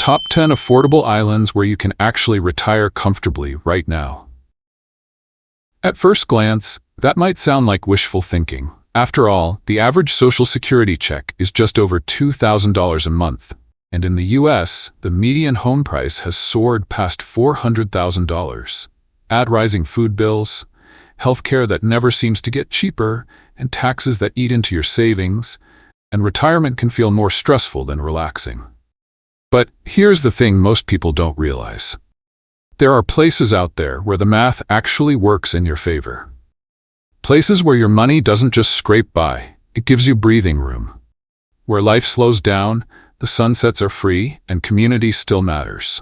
Top 10 affordable islands where you can actually retire comfortably right now. At first glance, that might sound like wishful thinking. After all, the average Social Security check is just over $2,000 a month, and in the US, the median home price has soared past $400,000. Add rising food bills, healthcare that never seems to get cheaper, and taxes that eat into your savings, and retirement can feel more stressful than relaxing. But here's the thing most people don't realize. There are places out there where the math actually works in your favor. Places where your money doesn't just scrape by, it gives you breathing room. Where life slows down, the sunsets are free, and community still matters.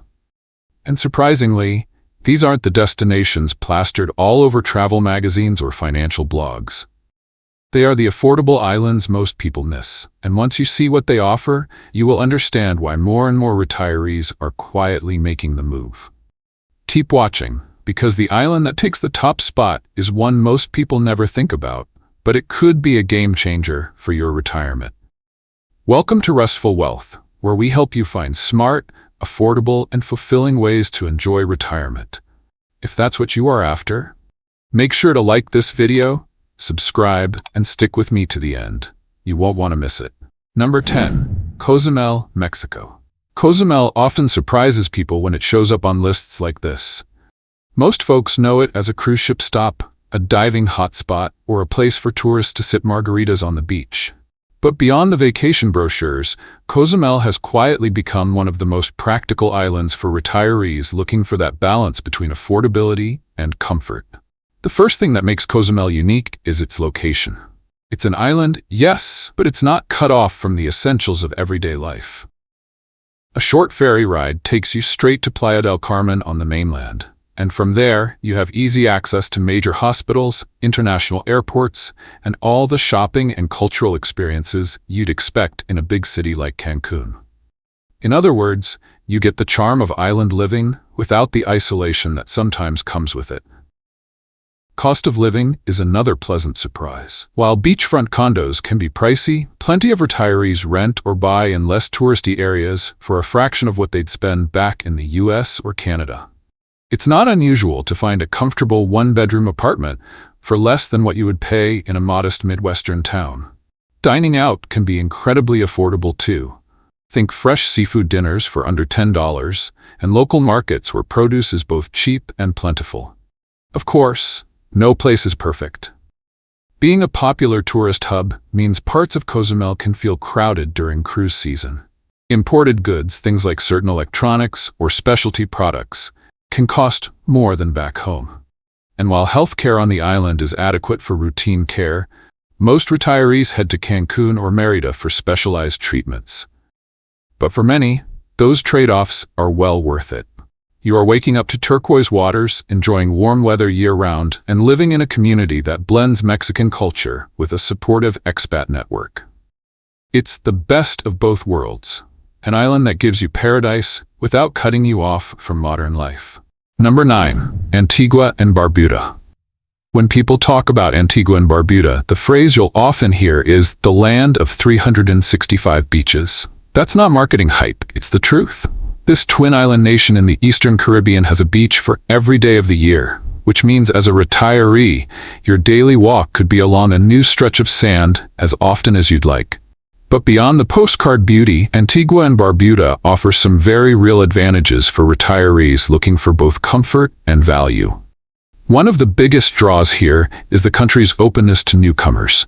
And surprisingly, these aren't the destinations plastered all over travel magazines or financial blogs. They are the affordable islands most people miss, and once you see what they offer, you will understand why more and more retirees are quietly making the move. Keep watching, because the island that takes the top spot is one most people never think about, but it could be a game changer for your retirement. Welcome to Restful Wealth, where we help you find smart, affordable, and fulfilling ways to enjoy retirement. If that's what you are after, make sure to like this video, subscribe, and stick with me to the end. You won't want to miss it. Number 10. Cozumel, Mexico. Cozumel often surprises people when it shows up on lists like this. Most folks know it as a cruise ship stop, a diving hotspot, or a place for tourists to sip margaritas on the beach. But beyond the vacation brochures, Cozumel has quietly become one of the most practical islands for retirees looking for that balance between affordability and comfort. The first thing that makes Cozumel unique is its location. It's an island, yes, but it's not cut off from the essentials of everyday life. A short ferry ride takes you straight to Playa del Carmen on the mainland, and from there you have easy access to major hospitals, international airports, and all the shopping and cultural experiences you'd expect in a big city like Cancun. In other words, you get the charm of island living without the isolation that sometimes comes with it. Cost of living is another pleasant surprise. While beachfront condos can be pricey, plenty of retirees rent or buy in less touristy areas for a fraction of what they'd spend back in the US or Canada. It's not unusual to find a comfortable one-bedroom apartment for less than what you would pay in a modest Midwestern town. Dining out can be incredibly affordable too. Think fresh seafood dinners for under $10, and local markets where produce is both cheap and plentiful. Of course, no place is perfect. Being a popular tourist hub means parts of Cozumel can feel crowded during cruise season. Imported goods, things like certain electronics or specialty products, can cost more than back home. And while healthcare on the island is adequate for routine care, most retirees head to Cancun or Mérida for specialized treatments. But for many, those trade-offs are well worth it. You are waking up to turquoise waters, enjoying warm weather year-round, and living in a community that blends Mexican culture with a supportive expat network. It's the best of both worlds, an island that gives you paradise without cutting you off from modern life. Number 9. Antigua and Barbuda. When people talk about Antigua and Barbuda, the phrase you'll often hear is the land of 365 beaches. That's not marketing hype, it's the truth. This twin-island nation in the Eastern Caribbean has a beach for every day of the year, which means as a retiree, your daily walk could be along a new stretch of sand as often as you'd like. But beyond the postcard beauty, Antigua and Barbuda offer some very real advantages for retirees looking for both comfort and value. One of the biggest draws here is the country's openness to newcomers.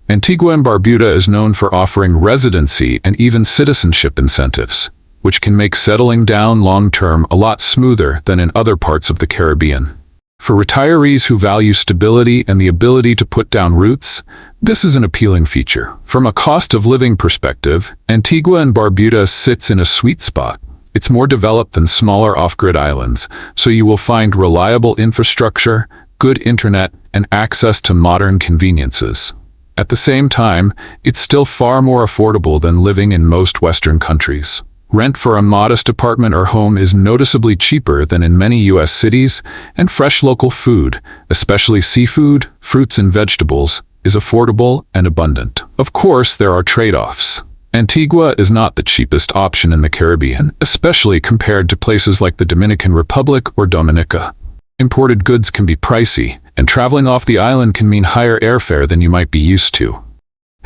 Antigua and Barbuda is known for offering residency and even citizenship incentives, which can make settling down long-term a lot smoother than in other parts of the Caribbean. For retirees who value stability and the ability to put down roots, this is an appealing feature. From a cost of living perspective, Antigua and Barbuda sits in a sweet spot. It's more developed than smaller off-grid islands, so you will find reliable infrastructure, good internet, and access to modern conveniences. At the same time, it's still far more affordable than living in most Western countries. Rent for a modest apartment or home is noticeably cheaper than in many U.S. cities, and fresh local food, especially seafood, fruits and vegetables, is affordable and abundant. Of course, there are trade-offs. Antigua is not the cheapest option in the Caribbean, especially compared to places like the Dominican Republic or Dominica. Imported goods can be pricey, and traveling off the island can mean higher airfare than you might be used to.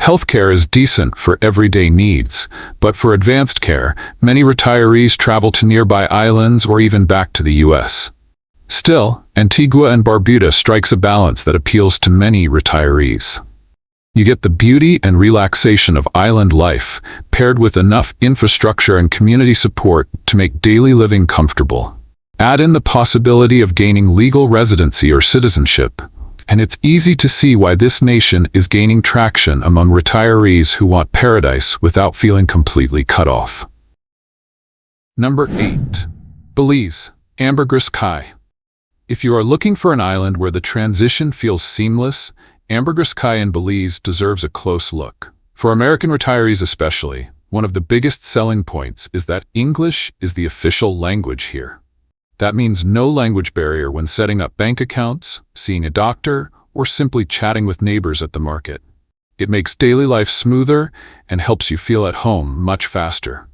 Healthcare is decent for everyday needs, but for advanced care, many retirees travel to nearby islands or even back to the U.S. Still, Antigua and Barbuda strikes a balance that appeals to many retirees. You get the beauty and relaxation of island life, paired with enough infrastructure and community support to make daily living comfortable. Add in the possibility of gaining legal residency or citizenship, and it's easy to see why this nation is gaining traction among retirees who want paradise without feeling completely cut off. Number 8. Belize, Ambergris Caye. If you are looking for an island where the transition feels seamless, Ambergris Caye in Belize deserves a close look. For American retirees especially, one of the biggest selling points is that English is the official language here. That means no language barrier when setting up bank accounts, seeing a doctor, or simply chatting with neighbors at the market. It makes daily life smoother and helps you feel at home much faster.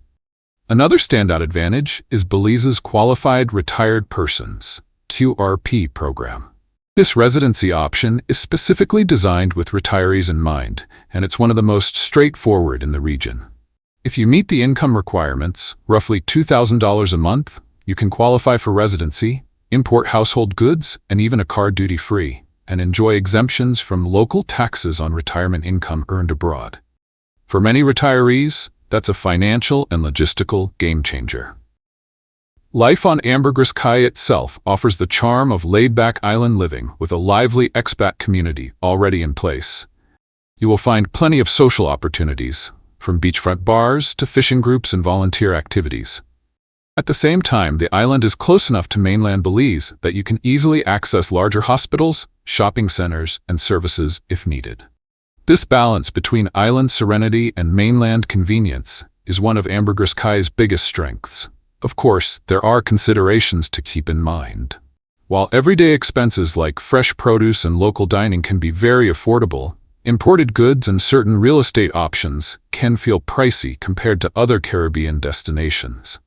Another standout advantage is Belize's Qualified Retired Persons (QRP) program. This residency option is specifically designed with retirees in mind, and it's one of the most straightforward in the region. If you meet the income requirements, roughly $2,000 a month, you can qualify for residency, import household goods, and even a car duty-free, and enjoy exemptions from local taxes on retirement income earned abroad. For many retirees, that's a financial and logistical game-changer. Life on Ambergris Caye itself offers the charm of laid-back island living with a lively expat community already in place. You will find plenty of social opportunities, from beachfront bars to fishing groups and volunteer activities. At the same time, the island is close enough to mainland Belize that you can easily access larger hospitals, shopping centers, and services if needed. This balance between island serenity and mainland convenience is one of Ambergris Caye's biggest strengths. Of course, there are considerations to keep in mind. While everyday expenses like fresh produce and local dining can be very affordable, imported goods and certain real estate options can feel pricey compared to other Caribbean destinations.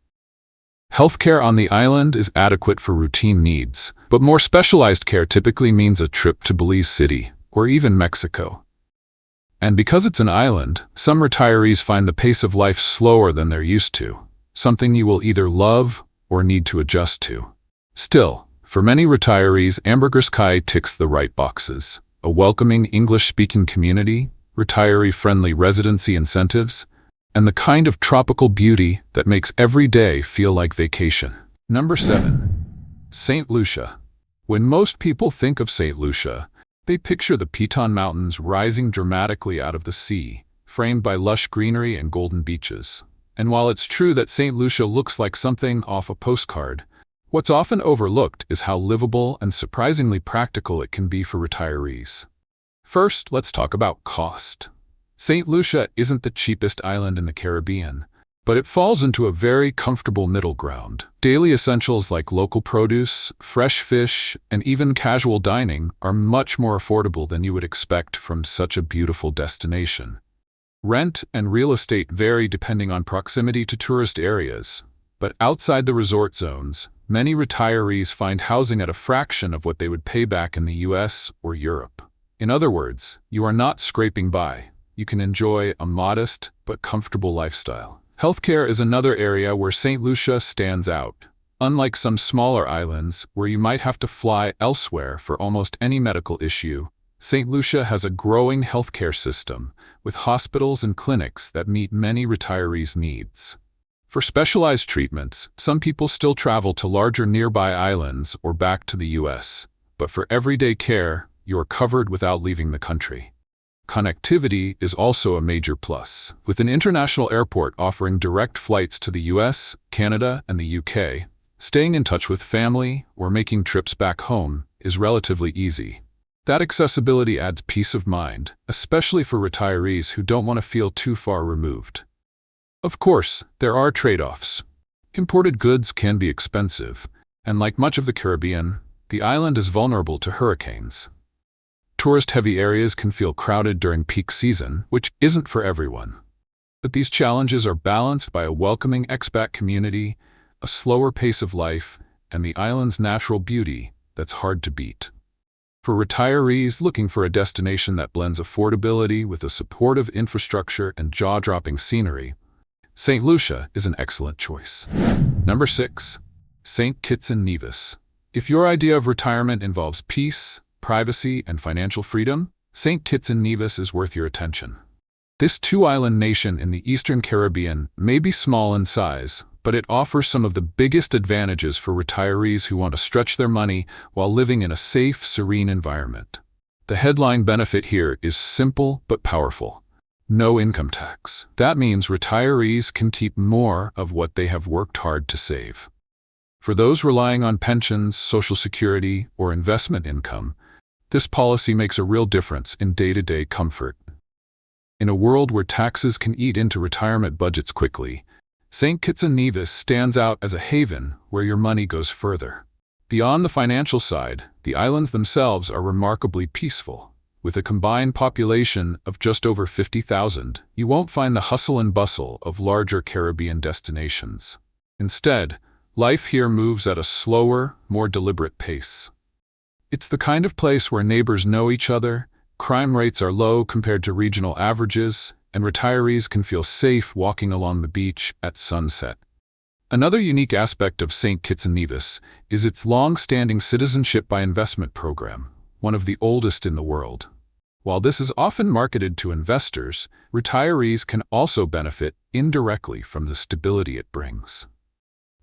Healthcare on the island is adequate for routine needs, but more specialized care typically means a trip to Belize City or even Mexico. And because it's an island, some retirees find the pace of life slower than they're used to, something you will either love or need to adjust to. Still, for many retirees, Ambergris Caye ticks the right boxes: a welcoming English-speaking community, retiree-friendly residency incentives, and the kind of tropical beauty that makes every day feel like vacation. Number 7. St. Lucia. When most people think of St. Lucia, they picture the Piton Mountains rising dramatically out of the sea, framed by lush greenery and golden beaches. And while it's true that St. Lucia looks like something off a postcard, what's often overlooked is how livable and surprisingly practical it can be for retirees. First, let's talk about cost. St. Lucia isn't the cheapest island in the Caribbean, but it falls into a very comfortable middle ground. Daily essentials like local produce, fresh fish, and even casual dining are much more affordable than you would expect from such a beautiful destination. Rent and real estate vary depending on proximity to tourist areas, but outside the resort zones, many retirees find housing at a fraction of what they would pay back in the US or Europe. In other words, you are not scraping by. You can enjoy a modest but comfortable lifestyle. Healthcare is another area where St. Lucia stands out. Unlike some smaller islands where you might have to fly elsewhere for almost any medical issue, St. Lucia has a growing healthcare system with hospitals and clinics that meet many retirees' needs. For specialized treatments, some people still travel to larger nearby islands or back to the US, but for everyday care, you are covered without leaving the country. Connectivity is also a major plus. With an international airport offering direct flights to the US, Canada, and the UK, staying in touch with family or making trips back home is relatively easy. That accessibility adds peace of mind, especially for retirees who don't want to feel too far removed. Of course, there are trade-offs. Imported goods can be expensive, and like much of the Caribbean, the island is vulnerable to hurricanes. Tourist-heavy areas can feel crowded during peak season, which isn't for everyone. But these challenges are balanced by a welcoming expat community, a slower pace of life, and the island's natural beauty that's hard to beat. For retirees looking for a destination that blends affordability with a supportive infrastructure and jaw-dropping scenery, St. Lucia is an excellent choice. Number 6. St. Kitts and Nevis. If your idea of retirement involves peace, privacy, and financial freedom, St. Kitts and Nevis is worth your attention. This two-island nation in the Eastern Caribbean may be small in size, but it offers some of the biggest advantages for retirees who want to stretch their money while living in a safe, serene environment. The headline benefit here is simple but powerful. No income tax. That means retirees can keep more of what they have worked hard to save. For those relying on pensions, Social Security, or investment income, this policy makes a real difference in day-to-day comfort. In a world where taxes can eat into retirement budgets quickly, St. Kitts and Nevis stands out as a haven where your money goes further. Beyond the financial side, the islands themselves are remarkably peaceful. With a combined population of just over 50,000, you won't find the hustle and bustle of larger Caribbean destinations. Instead, life here moves at a slower, more deliberate pace. It's the kind of place where neighbors know each other, crime rates are low compared to regional averages, and retirees can feel safe walking along the beach at sunset. Another unique aspect of St. Kitts and Nevis is its long-standing citizenship by investment program, one of the oldest in the world. While this is often marketed to investors, retirees can also benefit indirectly from the stability it brings.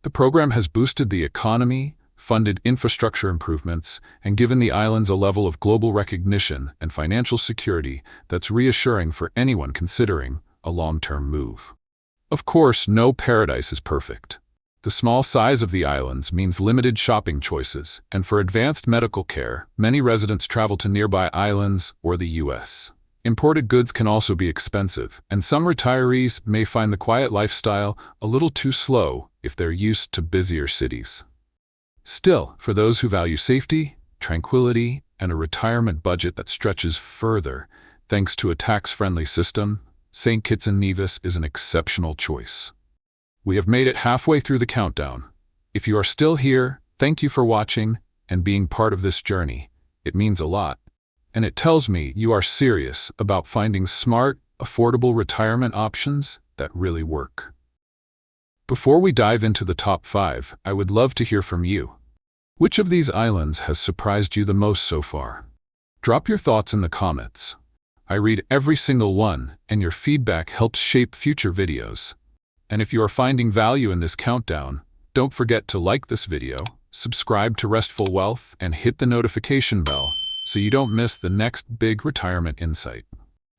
The program has boosted the economy, funded infrastructure improvements, and given the islands a level of global recognition and financial security that's reassuring for anyone considering a long-term move. Of course, no paradise is perfect. The small size of the islands means limited shopping choices, and for advanced medical care, many residents travel to nearby islands or the U.S. Imported goods can also be expensive, and some retirees may find the quiet lifestyle a little too slow if they're used to busier cities. Still, for those who value safety, tranquility, and a retirement budget that stretches further, thanks to a tax-friendly system, St. Kitts and Nevis is an exceptional choice. We have made it halfway through the countdown. If you are still here, thank you for watching and being part of this journey. It means a lot, and it tells me you are serious about finding smart, affordable retirement options that really work. Before we dive into the top 5, I would love to hear from you. Which of these islands has surprised you the most so far? Drop your thoughts in the comments. I read every single one, and your feedback helps shape future videos. And if you are finding value in this countdown, don't forget to like this video, subscribe to Restful Wealth, and hit the notification bell so you don't miss the next big retirement insight.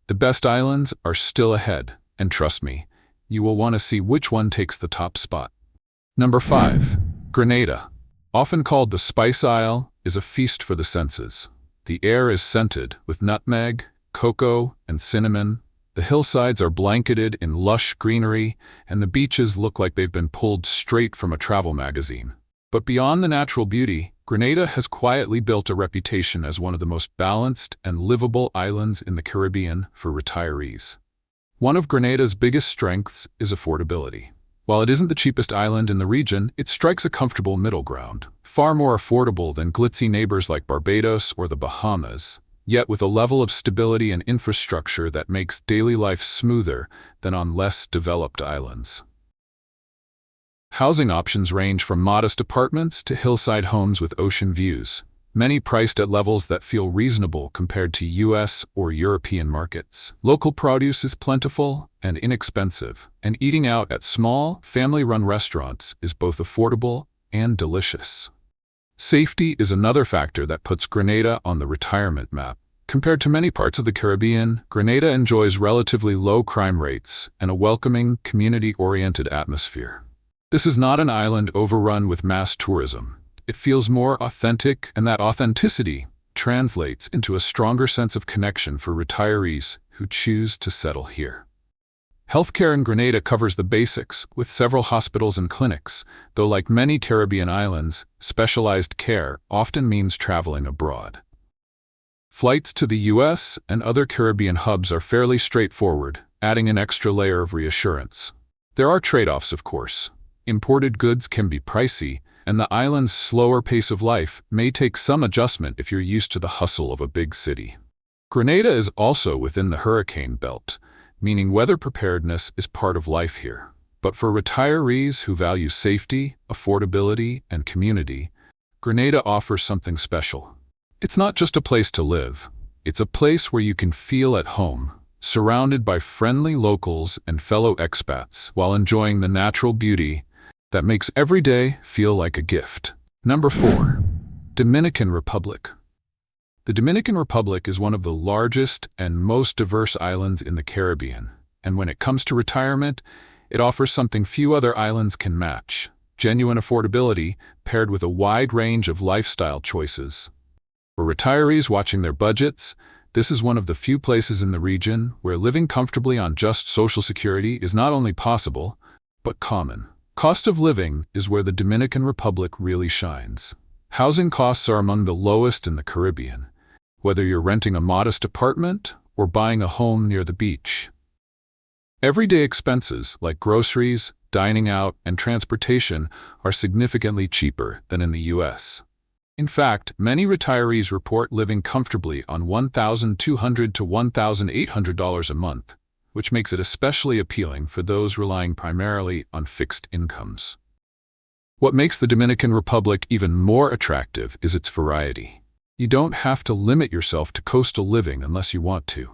The best islands are still ahead, and trust me, you will want to see which one takes the top spot. Number 5. Grenada. Often called the Spice Isle, is a feast for the senses. The air is scented with nutmeg, cocoa, and cinnamon. The hillsides are blanketed in lush greenery, and the beaches look like they've been pulled straight from a travel magazine. But beyond the natural beauty, Grenada has quietly built a reputation as one of the most balanced and livable islands in the Caribbean for retirees. One of Grenada's biggest strengths is affordability. While it isn't the cheapest island in the region, it strikes a comfortable middle ground, far more affordable than glitzy neighbors like Barbados or the Bahamas, yet with a level of stability and infrastructure that makes daily life smoother than on less developed islands. Housing options range from modest apartments to hillside homes with ocean views, many priced at levels that feel reasonable compared to US or European markets. Local produce is plentiful and inexpensive, and eating out at small, family-run restaurants is both affordable and delicious. Safety is another factor that puts Grenada on the retirement map. Compared to many parts of the Caribbean, Grenada enjoys relatively low crime rates and a welcoming, community-oriented atmosphere. This is not an island overrun with mass tourism. It feels more authentic, and that authenticity translates into a stronger sense of connection for retirees who choose to settle here. Healthcare in Grenada covers the basics, with several hospitals and clinics, though like many Caribbean islands, specialized care often means traveling abroad. Flights to the US and other Caribbean hubs are fairly straightforward, adding an extra layer of reassurance. There are trade-offs, of course. Imported goods can be pricey, and the island's slower pace of life may take some adjustment if you're used to the hustle of a big city. Grenada is also within the hurricane belt, meaning weather preparedness is part of life here. But for retirees who value safety, affordability, and community, Grenada offers something special. It's not just a place to live. It's a place where you can feel at home, surrounded by friendly locals and fellow expats while enjoying the natural beauty that makes every day feel like a gift. Number 4. Dominican Republic. The Dominican Republic is one of the largest and most diverse islands in the Caribbean, and when it comes to retirement, it offers something few other islands can match: genuine affordability paired with a wide range of lifestyle choices. For retirees watching their budgets, this is one of the few places in the region where living comfortably on just Social Security is not only possible, but common. Cost of living is where the Dominican Republic really shines. Housing costs are among the lowest in the Caribbean, whether you're renting a modest apartment or buying a home near the beach. Everyday expenses like groceries, dining out, and transportation are significantly cheaper than in the U.S. In fact, many retirees report living comfortably on $1,200 to $1,800 a month, which makes it especially appealing for those relying primarily on fixed incomes. What makes the Dominican Republic even more attractive is its variety. You don't have to limit yourself to coastal living unless you want to.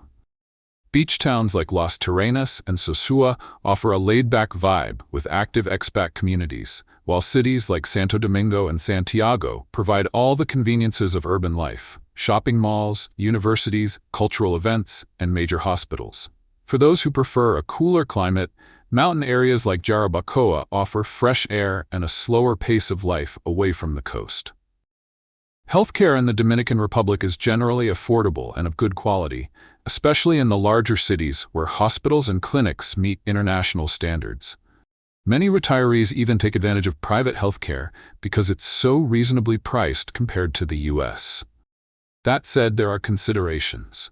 Beach towns like Las Terrenas and Sosua offer a laid-back vibe with active expat communities, while cities like Santo Domingo and Santiago provide all the conveniences of urban life: shopping malls, universities, cultural events, and major hospitals. For those who prefer a cooler climate, mountain areas like Jarabacoa offer fresh air and a slower pace of life away from the coast. Healthcare in the Dominican Republic is generally affordable and of good quality, especially in the larger cities where hospitals and clinics meet international standards. Many retirees even take advantage of private healthcare because it's so reasonably priced compared to the U.S. That said, there are considerations.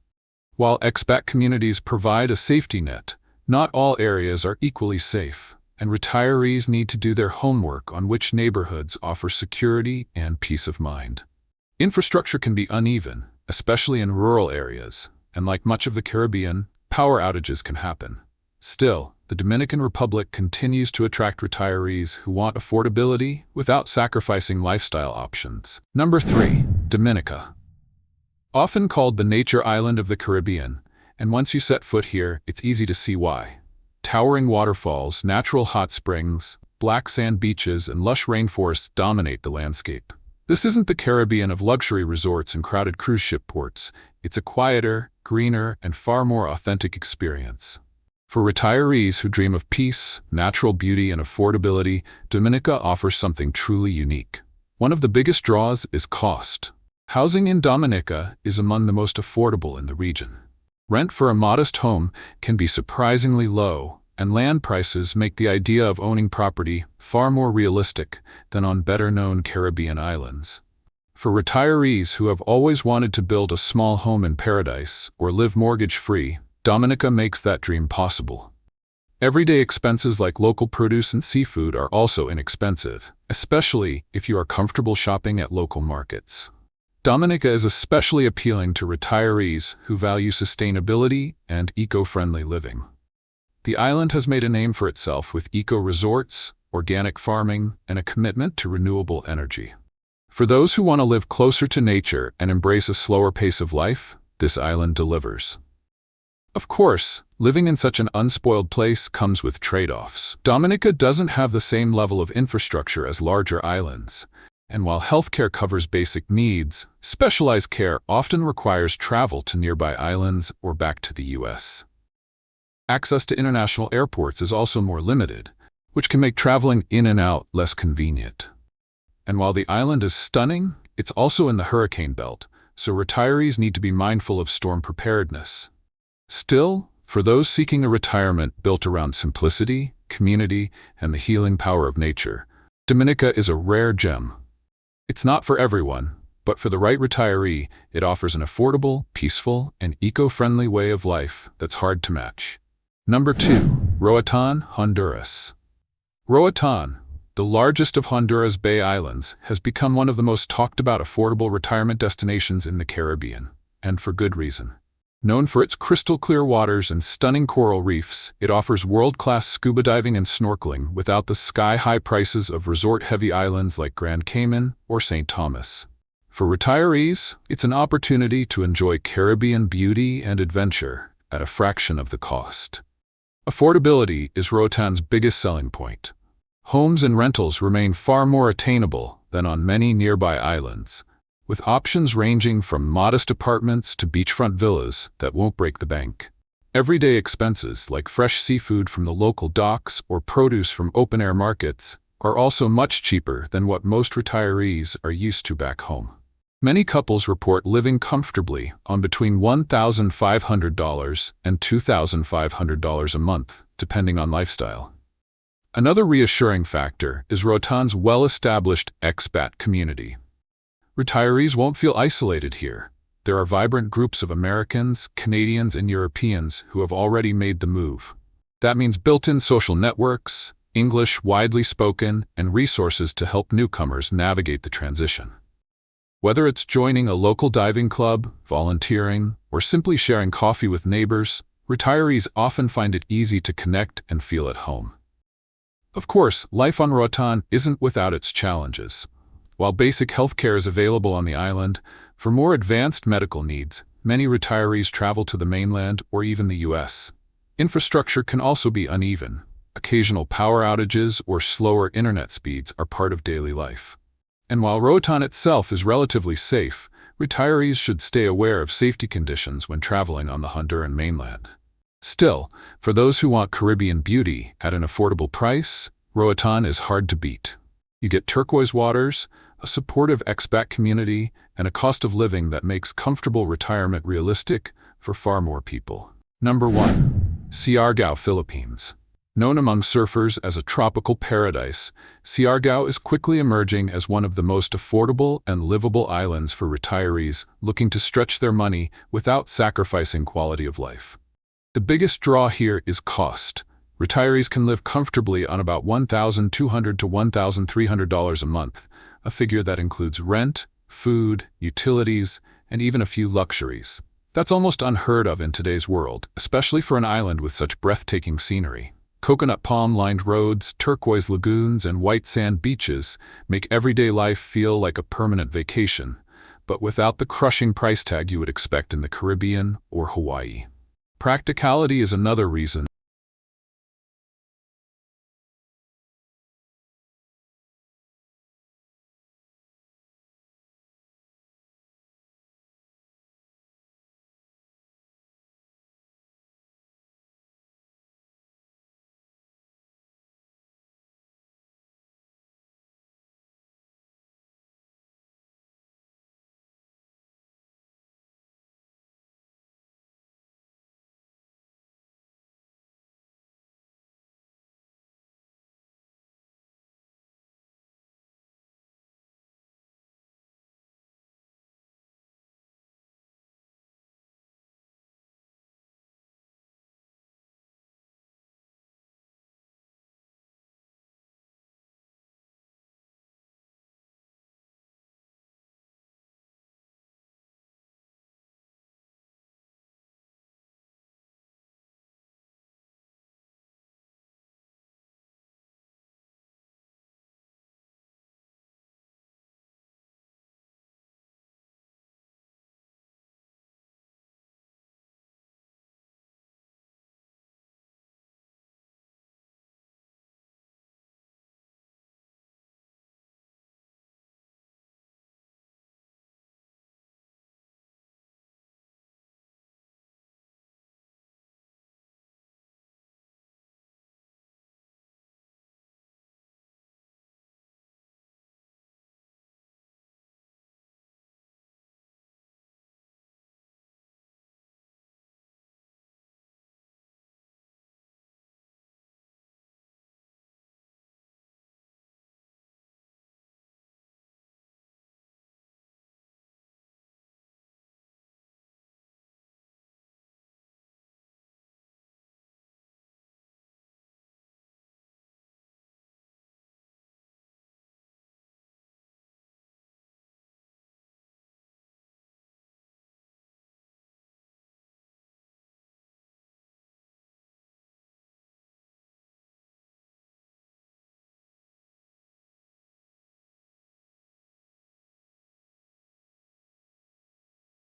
While expat communities provide a safety net, not all areas are equally safe, and retirees need to do their homework on which neighborhoods offer security and peace of mind. Infrastructure can be uneven, especially in rural areas, and like much of the Caribbean, power outages can happen. Still, the Dominican Republic continues to attract retirees who want affordability without sacrificing lifestyle options. Number 3. Dominica. Often called the nature island of the Caribbean, and once you set foot here, it's easy to see why. Towering waterfalls, natural hot springs, black sand beaches, and lush rainforests dominate the landscape. This isn't the Caribbean of luxury resorts and crowded cruise ship ports. It's a quieter, greener, and far more authentic experience. For retirees who dream of peace, natural beauty, and affordability, Dominica offers something truly unique. One of the biggest draws is cost. Housing in Dominica is among the most affordable in the region. Rent for a modest home can be surprisingly low, and land prices make the idea of owning property far more realistic than on better-known Caribbean islands. For retirees who have always wanted to build a small home in paradise or live mortgage-free, Dominica makes that dream possible. Everyday expenses like local produce and seafood are also inexpensive, especially if you are comfortable shopping at local markets. Dominica is especially appealing to retirees who value sustainability and eco-friendly living. The island has made a name for itself with eco-resorts, organic farming, and a commitment to renewable energy. For those who want to live closer to nature and embrace a slower pace of life, this island delivers. Of course, living in such an unspoiled place comes with trade-offs. Dominica doesn't have the same level of infrastructure as larger islands, and while healthcare covers basic needs, specialized care often requires travel to nearby islands or back to the U.S. Access to international airports is also more limited, which can make traveling in and out less convenient. And while the island is stunning, it's also in the hurricane belt, so retirees need to be mindful of storm preparedness. Still, for those seeking a retirement built around simplicity, community, and the healing power of nature, Dominica is a rare gem. It's not for everyone, but for the right retiree, it offers an affordable, peaceful, and eco-friendly way of life that's hard to match. Number 2. Roatan, Honduras. Roatan, the largest of Honduras Bay Islands, has become one of the most talked about affordable retirement destinations in the Caribbean, and for good reason. Known for its crystal-clear waters and stunning coral reefs, it offers world-class scuba diving and snorkeling without the sky-high prices of resort-heavy islands like Grand Cayman or St. Thomas. For retirees, it's an opportunity to enjoy Caribbean beauty and adventure at a fraction of the cost. Affordability is Roatan's biggest selling point. Homes and rentals remain far more attainable than on many nearby islands, with options ranging from modest apartments to beachfront villas that won't break the bank. Everyday expenses like fresh seafood from the local docks or produce from open-air markets are also much cheaper than what most retirees are used to back home. Many couples report living comfortably on between $1,500 and $2,500 a month, depending on lifestyle. Another reassuring factor is Roatan's well-established expat community. Retirees won't feel isolated here. There are vibrant groups of Americans, Canadians, and Europeans who have already made the move. That means built-in social networks, English widely spoken, and resources to help newcomers navigate the transition. Whether it's joining a local diving club, volunteering, or simply sharing coffee with neighbors, retirees often find it easy to connect and feel at home. Of course, life on Roatan isn't without its challenges. While basic health care is available on the island, for more advanced medical needs, many retirees travel to the mainland or even the U.S. Infrastructure can also be uneven. Occasional power outages or slower internet speeds are part of daily life. And while Roatan itself is relatively safe, retirees should stay aware of safety conditions when traveling on the Honduran mainland. Still, for those who want Caribbean beauty at an affordable price, Roatan is hard to beat. You get turquoise waters, a supportive expat community, and a cost of living that makes comfortable retirement realistic for far more people. Number 1. Siargao, Philippines. Known among surfers as a tropical paradise, Siargao is quickly emerging as one of the most affordable and livable islands for retirees looking to stretch their money without sacrificing quality of life. The biggest draw here is cost. Retirees can live comfortably on about $1,200 to $1,300 a month, a figure that includes rent, food, utilities, and even a few luxuries. That's almost unheard of in today's world, especially for an island with such breathtaking scenery. Coconut palm-lined roads, turquoise lagoons, and white sand beaches make everyday life feel like a permanent vacation, but without the crushing price tag you would expect in the Caribbean or Hawaii. Practicality is another reason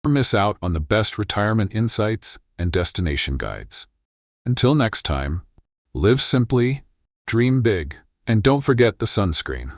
Never miss out on the best retirement insights and destination guides. Until next time, live simply, dream big, and don't forget the sunscreen.